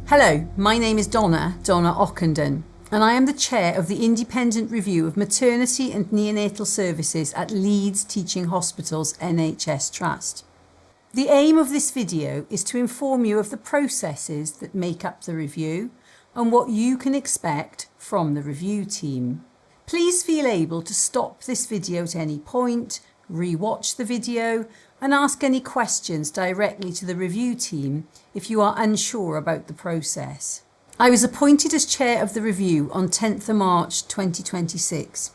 Hello, my name is Donna Ockenden, and I am the chair of the Independent Review of Maternity and Neonatal Services at Leeds Teaching Hospitals NHS Trust. The aim of this video is to inform you of the processes that make up the review and what you can expect from the review team. Please feel able to stop this video at any point, re-watch the video and ask any questions directly to the review team if you are unsure about the process. I was appointed as chair of the review on 10th of March 2026.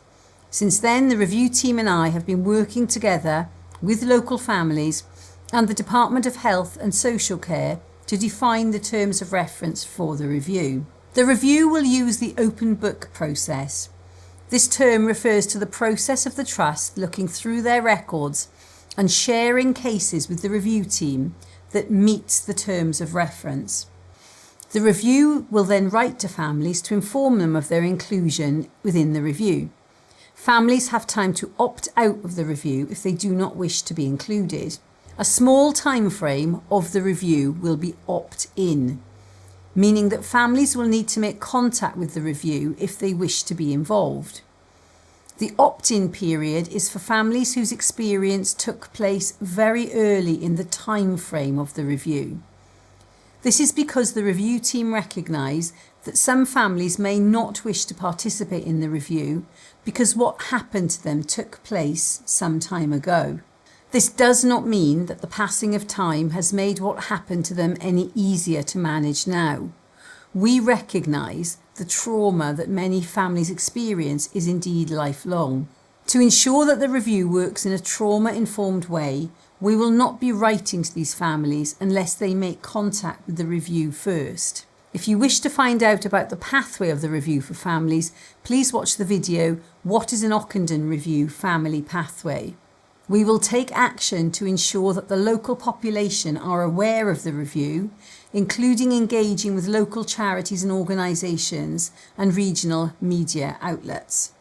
Since then, the review team and I have been working together with local families and the Department of Health and Social Care to define the terms of reference for the review. The review will use the open book process. This term refers to the process of the Trust looking through their records and sharing cases with the review team that meets the terms of reference. The review will then write to families to inform them of their inclusion within the review. Families have time to opt out of the review if they do not wish to be included. A small time frame of the review will be opt-in, meaning that families will need to make contact with the review if they wish to be involved. The opt-in period is for families whose experience took place very early in the time frame of the review. This is because the review team recognise that some families may not wish to participate in the review because what happened to them took place some time ago. This does not mean that the passing of time has made what happened to them any easier to manage now. We recognise the trauma that many families experience is indeed lifelong. To ensure that the review works in a trauma-informed way, we will not be writing to these families unless they make contact with the review first. If you wish to find out about the pathway of the review for families, please watch the video, What is an Ockenden Review Family Pathway? We will take action to ensure that the local population are aware of the review, including engaging with local charities and organisations and regional media outlets.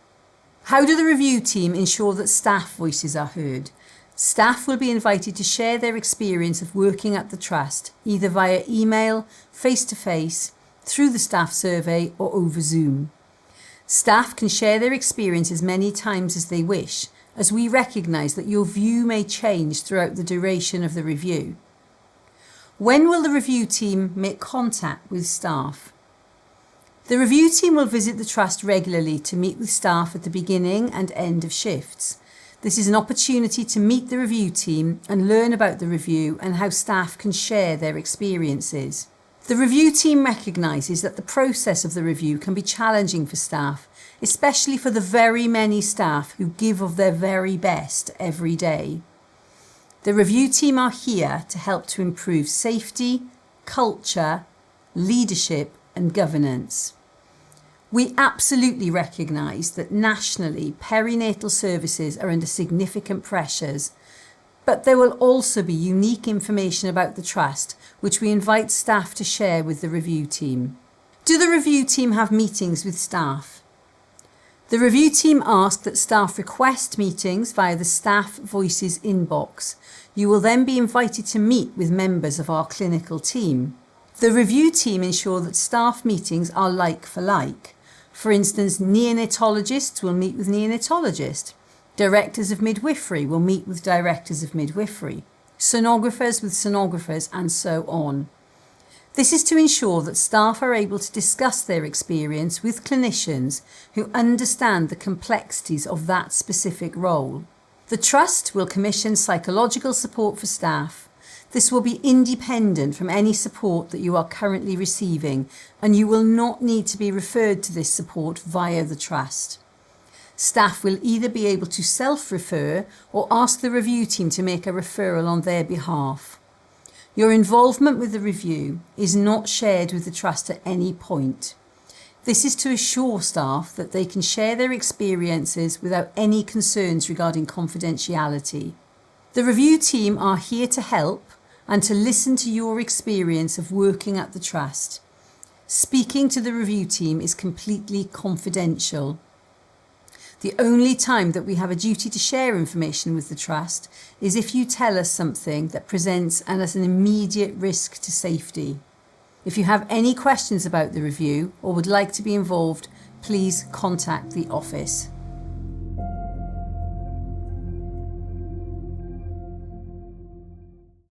How do the review team ensure that staff voices are heard? Staff will be invited to share their experience of working at the Trust, either via email, face-to-face, through the staff survey or over Zoom. Staff can share their experience as many times as they wish, as we recognise that your view may change throughout the duration of the review. When will the review team make contact with staff? The review team will visit the Trust regularly to meet with staff at the beginning and end of shifts. This is an opportunity to meet the review team and learn about the review and how staff can share their experiences. The review team recognises that the process of the review can be challenging for staff, especially for the very many staff who give of their very best every day. The review team are here to help to improve safety, culture, leadership and governance. We absolutely recognise that nationally perinatal services are under significant pressures, but there will also be unique information about the Trust which we invite staff to share with the review team. Do the review team have meetings with staff? The review team ask that staff request meetings via the Staff Voices inbox. You will then be invited to meet with members of our clinical team. The review team ensure that staff meetings are like for like. For instance, neonatologists will meet with neonatologists. Directors of midwifery will meet with directors of midwifery. Sonographers with sonographers and so on. This is to ensure that staff are able to discuss their experience with clinicians who understand the complexities of that specific role. The Trust will commission psychological support for staff. This will be independent from any support that you are currently receiving, and you will not need to be referred to this support via the Trust. Staff will either be able to self-refer or ask the review team to make a referral on their behalf. Your involvement with the review is not shared with the Trust at any point. This is to assure staff that they can share their experiences without any concerns regarding confidentiality. The review team are here to help and to listen to your experience of working at the Trust. Speaking to the review team is completely confidential. The only time that we have a duty to share information with the Trust is if you tell us something that presents an immediate risk to safety. If you have any questions about the review or would like to be involved, please contact the office.